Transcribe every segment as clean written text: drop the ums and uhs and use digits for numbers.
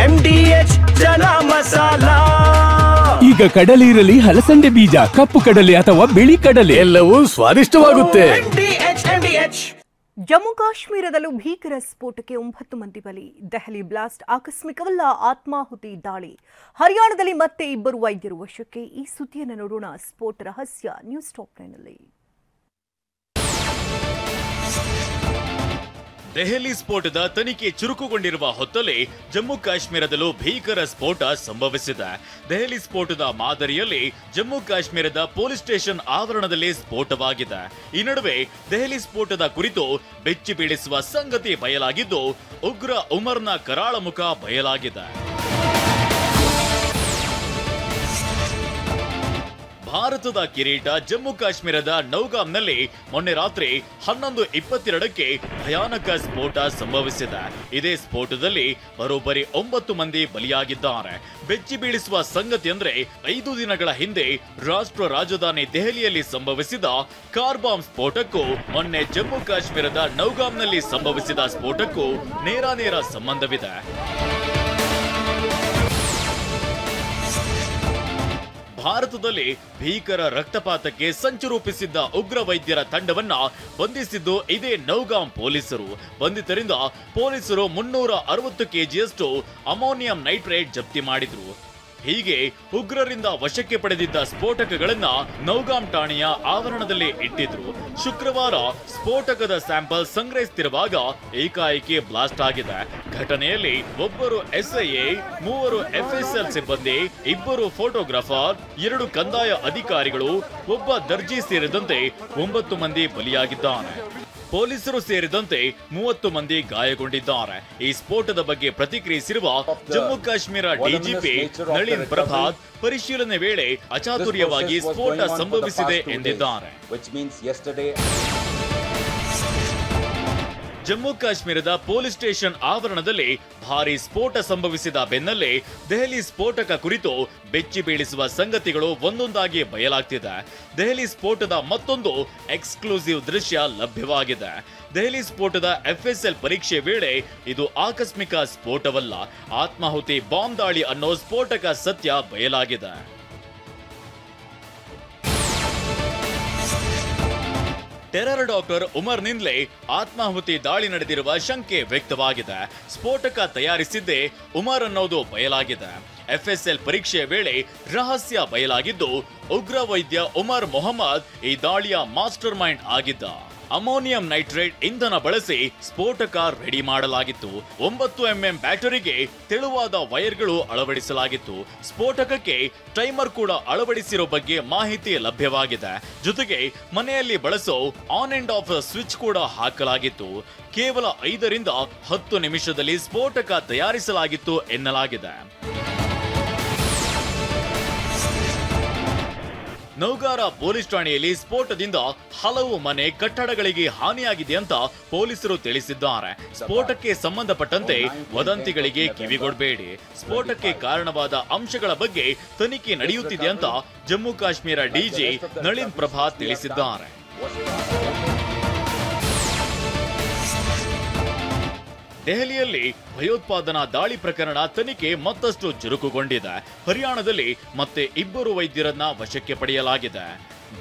MDH ಜನ ಮಸಾಲಾ. ಈಗ ಕಡಲೆ ಇರಲಿ, ಹಲಸಂಡೆ ಬೀಜ, ಕಪ್ಪು ಕಡಲೆ ಅಥವಾ ಬಿಳಿ ಕಡಲೆ, ಎಲ್ಲವೂ ಸ್ವಾದಿಷ್ಟವಾಗುತ್ತೆ. ಜಮ್ಮು ಕಾಶ್ಮೀರದಲ್ಲೂ ಭೀಕರ ಸ್ಫೋಟಕ್ಕೆ 9 ಮಂದಿ ಬಲಿ. ದೆಹಲಿ ಬ್ಲಾಸ್ಟ್ ಆಕಸ್ಮಿಕವಲ್ಲ, ಆತ್ಮಾಹುತಿ ದಾಳಿ. ಹರಿಯಾಣದಲ್ಲಿ ಮತ್ತೆ 2 ವೈದ್ಯರು ವಶಕ್ಕೆ. ಈ ಸುದ್ದಿಯನ್ನು ನೋಡೋಣ. ಸ್ಫೋಟ ರಹಸ್ಯ ನ್ಯೂಸ್ ಟಾಪ್ 9ನಲ್ಲಿ. ದೆಹಲಿ ಸ್ಫೋಟದ ತನಿಖೆ ಚುರುಕುಗೊಂಡಿರುವ ಹೊತ್ತಲ್ಲಿ ಜಮ್ಮು ಕಾಶ್ಮೀರದಲ್ಲೂ ಭೀಕರ ಸ್ಫೋಟ ಸಂಭವಿಸಿದೆ. ದೆಹಲಿ ಸ್ಫೋಟದ ಮಾದರಿಯಲ್ಲಿ ಜಮ್ಮು ಕಾಶ್ಮೀರದ ಪೊಲೀಸ್ ಸ್ಟೇಷನ್ ಆವರಣದಲ್ಲಿ ಸ್ಫೋಟವಾಗಿದೆ. ಈ ನಡುವೆ ದೆಹಲಿ ಸ್ಫೋಟದ ಕುರಿತು ಬೆಚ್ಚಿ ಬೀಳಿಸುವ ಸಂಗತಿ ಬಯಲಾಗಿದ್ದು, ಉಗ್ರ ಉಮರ್ನ ಕರಾಳ ಮುಖ ಬಯಲಾಗಿದೆ. ಭಾರತದ ಕಿರೀಟ ಜಮ್ಮು ಕಾಶ್ಮೀರದ ನೌಗಾಂನಲ್ಲಿ ಮೊನ್ನೆ ರಾತ್ರಿ 11:22ಕ್ಕೆ ಭಯಾನಕ ಸ್ಫೋಟ ಸಂಭವಿಸಿದೆ. ಇದೇ ಸ್ಫೋಟದಲ್ಲಿ ಬರೋಬ್ಬರಿ 9 ಮಂದಿ ಬಲಿಯಾಗಿದ್ದಾರೆ. ಬೆಚ್ಚಿ ಬೀಳಿಸುವ ಸಂಗತಿ ಅಂದ್ರೆ 5 ದಿನಗಳ ಹಿಂದೆ ರಾಷ್ಟ್ರ ರಾಜಧಾನಿ ದೆಹಲಿಯಲ್ಲಿ ಸಂಭವಿಸಿದ ಕಾರ್ ಬಾಂಬ್ ಸ್ಫೋಟಕ್ಕೂ ಮೊನ್ನೆ ಜಮ್ಮು ಕಾಶ್ಮೀರದ ನೌಗಾಂನಲ್ಲಿ ಸಂಭವಿಸಿದ ಸ್ಫೋಟಕ್ಕೂ ನೇರ ಸಂಬಂಧವಿದೆ. ಭಾರತದಲ್ಲಿ ಭೀಕರ ರಕ್ತಪಾತಕ್ಕೆ ಸಂಚು ರೂಪಿಸಿದ್ದ ಉಗ್ರ ವೈದ್ಯರ ತಂಡವನ್ನ ಬಂಧಿಸಿದ್ದು ಇದೇ ನೌಗಾಂ ಪೊಲೀಸರು. ಬಂಧಿತರಿಂದ ಪೊಲೀಸರು 360 ಕೆಜಿಯಷ್ಟು ಅಮೋನಿಯಂ ನೈಟ್ರೇಟ್ ಜಪ್ತಿ ಮಾಡಿದ್ರು. ಹೀಗೆ ಉಗ್ರರಿಂದ ವಶಕ್ಕೆ ಪಡೆದಿದ್ದ ಸ್ಫೋಟಕಗಳನ್ನ ನೌಗಾಂ ಠಾಣೆಯ ಆವರಣದಲ್ಲಿ ಇಟ್ಟಿದ್ರು. ಶುಕ್ರವಾರ ಸ್ಫೋಟಕದ ಸ್ಯಾಂಪಲ್ ಸಂಗ್ರಹಿಸುತ್ತಿರುವಾಗ ಏಕಾಏಕಿ ಬ್ಲಾಸ್ಟ್ ಆಗಿದೆ. ಘಟನೆಯಲ್ಲಿ 1 SIA, 3 FSL ಸಿಬ್ಬಂದಿ, 2 ಫೋಟೋಗ್ರಾಫರ್, 2 ಕಂದಾಯ ಅಧಿಕಾರಿಗಳು, 1 ದರ್ಜಿ ಸೇರಿದಂತೆ 9 ಮಂದಿ ಬಲಿಯಾಗಿದ್ದಾರೆ. ಪೊಲೀಸರು ಸೇರಿದಂತೆ 30 ಮಂದಿ ಗಾಯಗೊಂಡಿದ್ದಾರೆ. ಈ ಸ್ಫೋಟದ ಬಗ್ಗೆ ಪ್ರತಿಕ್ರಿಯಿಸಿರುವ ಜಮ್ಮು ಕಾಶ್ಮೀರ ಡಿಜಿಪಿ ನಳಿನ್ ಪ್ರಭಾತ್, ಪರಿಶೀಲನೆ ವೇಳೆ ಅಚಾತುರ್ಯವಾಗಿ ಸ್ಫೋಟ ಸಂಭವಿಸಿದೆ ಎಂದಿದ್ದಾರೆ. ಜಮ್ಮು ಕಾಶ್ಮೀರದ ಪೊಲೀಸ್ ಸ್ಟೇಷನ್ ಆವರಣದಲ್ಲಿ ಭಾರೀ ಸ್ಫೋಟ ಸಂಭವಿಸಿದ ಬೆನ್ನಲ್ಲೇ ದೆಹಲಿ ಸ್ಫೋಟಕ ಕುರಿತು ಬೆಚ್ಚಿ ಬೀಳಿಸುವ ಸಂಗತಿಗಳು ಒಂದೊಂದಾಗಿ ಬಯಲಾಗ್ತಿದೆ. ದೆಹಲಿ ಸ್ಫೋಟದ ಮತ್ತೊಂದು ಎಕ್ಸ್ಕ್ಲೂಸಿವ್ ದೃಶ್ಯ ಲಭ್ಯವಾಗಿದೆ. ದೆಹಲಿ ಸ್ಫೋಟದ FSL ಪರೀಕ್ಷೆ ವೇಳೆ ಇದು ಆಕಸ್ಮಿಕ ಸ್ಫೋಟವಲ್ಲ, ಆತ್ಮಾಹುತಿ ಬಾಂಬ್ ದಾಳಿ ಅನ್ನೋ ಸ್ಫೋಟಕ ಸತ್ಯ ಬಯಲಾಗಿದೆ. ಟೆರರ್ ಡಾಕ್ಟರ್ ಉಮರ್ನಿಂದಲೇ ಆತ್ಮಾಹುತಿ ದಾಳಿ ನಡೆದಿರುವ ಶಂಕೆ ವ್ಯಕ್ತವಾಗಿದೆ. ಸ್ಫೋಟಕ ತಯಾರಿಸಿದ್ದೇ ಉಮರ್ ಅನ್ನೋದು ಬಯಲಾಗಿದೆ. FSL ಪರೀಕ್ಷೆಯ ವೇಳೆ ರಹಸ್ಯ ಬಯಲಾಗಿದ್ದು, ಉಗ್ರ ವೈದ್ಯ ಉಮರ್ ಮೊಹಮ್ಮದ್ ಈ ದಾಳಿಯ ಮಾಸ್ಟರ್ ಮೈಂಡ್ ಆಗಿದ್ದ. ಅಮೋನಿಯಂ ನೈಟ್ರೇಟ್ ಇಂಧನ ಬಳಸಿ ಸ್ಫೋಟಕ ರೆಡಿ ಮಾಡಲಾಗಿತ್ತು. 9 mm ಬ್ಯಾಟರಿಗೆ ತೆಳುವಾದ ವೈರ್ಗಳು ಅಳವಡಿಸಲಾಗಿತ್ತು. ಸ್ಫೋಟಕಕ್ಕೆ ಟೈಮರ್ ಕೂಡ ಅಳವಡಿಸಿರೋ ಬಗ್ಗೆ ಮಾಹಿತಿ ಲಭ್ಯವಾಗಿದೆ. ಜೊತೆಗೆ ಮನೆಯಲ್ಲಿ ಬಳಸೋ ಆನ್ ಅಂಡ್ ಆಫ್ ಸ್ವಿಚ್ ಕೂಡ ಹಾಕಲಾಗಿತ್ತು. ಕೇವಲ 5 ರಿಂದ 10 ನಿಮಿಷದಲ್ಲಿ ಸ್ಫೋಟಕ ತಯಾರಿಸಲಾಗಿತ್ತು ಎನ್ನಲಾಗಿದೆ. ನೌಗಾರ ಪೊಲೀಸ್ ಠಾಣೆಯಲ್ಲಿ ಸ್ಫೋಟದಿಂದ ಹಲವು ಮನೆ ಕಟ್ಟಡಗಳಿಗೆ ಹಾನಿಯಾಗಿದೆ ಅಂತ ಪೊಲೀಸರು ತಿಳಿಸಿದ್ದಾರೆ. ಸ್ಫೋಟಕ್ಕೆ ಸಂಬಂಧಪಟ್ಟಂತೆ ವದಂತಿಗಳಿಗೆ ಕಿವಿಗೊಡಬೇಡಿ. ಸ್ಫೋಟಕ್ಕೆ ಕಾರಣವಾದ ಅಂಶಗಳ ಬಗ್ಗೆ ತನಿಖೆ ನಡೆಯುತ್ತಿದೆ ಅಂತ ಜಮ್ಮು ಕಾಶ್ಮೀರ ಡಿಜಿ ನಳಿನ್ ಪ್ರಭಾತ್ ತಿಳಿಸಿದ್ದಾರೆ. ದೆಹಲಿಯಲ್ಲಿ ಭಯೋತ್ಪಾದನಾ ದಾಳಿ ಪ್ರಕರಣ ತನಿಖೆ ಮತ್ತಷ್ಟು ಚುರುಕುಗೊಂಡಿದೆ. ಹರಿಯಾಣದಲ್ಲಿ ಮತ್ತೆ 2 ವೈದ್ಯರನ್ನ ವಶಕ್ಕೆ ಪಡೆಯಲಾಗಿದೆ.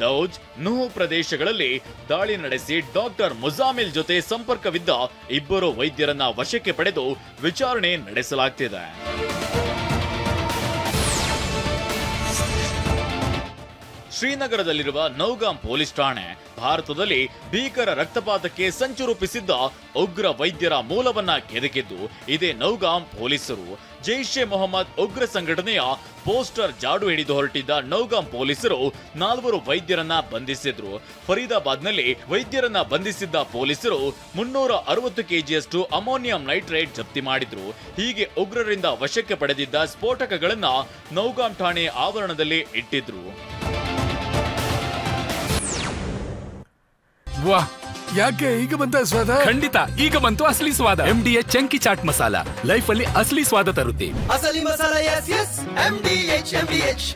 ದೌಜ್, ನುಹು ಪ್ರದೇಶಗಳಲ್ಲಿ ದಾಳಿ ನಡೆಸಿ ಡಾಕ್ಟರ್ ಮುಜಾಮಿಲ್ ಜೊತೆ ಸಂಪರ್ಕವಿದ್ದ 2 ವೈದ್ಯರನ್ನ ವಶಕ್ಕೆ ಪಡೆದು ವಿಚಾರಣೆ ನಡೆಸಲಾಗುತ್ತಿದೆ. ಶ್ರೀನಗರದಲ್ಲಿರುವ ನೌಗಾಂ ಪೊಲೀಸ್ ಠಾಣೆ ಭಾರತದಲ್ಲಿ ಭೀಕರ ರಕ್ತಪಾತಕ್ಕೆ ಸಂಚು ರೂಪಿಸಿದ್ದ ಉಗ್ರ ವೈದ್ಯರ ಮೂಲವನ್ನ ಕೆದಕಿದ್ದು ಇದೇ ನೌಗಾಂ ಪೊಲೀಸರು. ಜೈಷ್ ಎ ಮೊಹಮ್ಮದ್ ಉಗ್ರ ಸಂಘಟನೆಯ ಪೋಸ್ಟರ್ ಜಾಡು ಹಿಡಿದು ಹೊರಟಿದ್ದ ನೌಗಾಂ ಪೊಲೀಸರು 4 ವೈದ್ಯರನ್ನ ಬಂಧಿಸಿದ್ರು. ಫರೀದಾಬಾದ್ನಲ್ಲಿ ವೈದ್ಯರನ್ನ ಬಂಧಿಸಿದ್ದ ಪೊಲೀಸರು 360 ಕೆಜಿಯಷ್ಟು ಅಮೋನಿಯಂ ನೈಟ್ರೇಟ್ ಜಪ್ತಿ ಮಾಡಿದ್ರು. ಹೀಗೆ ಉಗ್ರರಿಂದ ವಶಕ್ಕೆ ಪಡೆದಿದ್ದ ಸ್ಫೋಟಕಗಳನ್ನ ನೌಗಾಂ ಠಾಣೆ ಆವರಣದಲ್ಲಿ ಇಟ್ಟಿದ್ರು. ವಾಹ್, ಯಾಕೆ ಈಗ ಬಂತ ಸ್ವಾದ? ಖಂಡಿತ ಈಗ ಬಂತು ಅಸಲಿ ಸ್ವಾದ. MDH chunky chaat masala life ಅಲ್ಲಿ ಅಸಲಿ ಸ್ವಾದ ತರುತ್ತೆ. ಅಸಲಿ ಮಸಾಲ, MDH.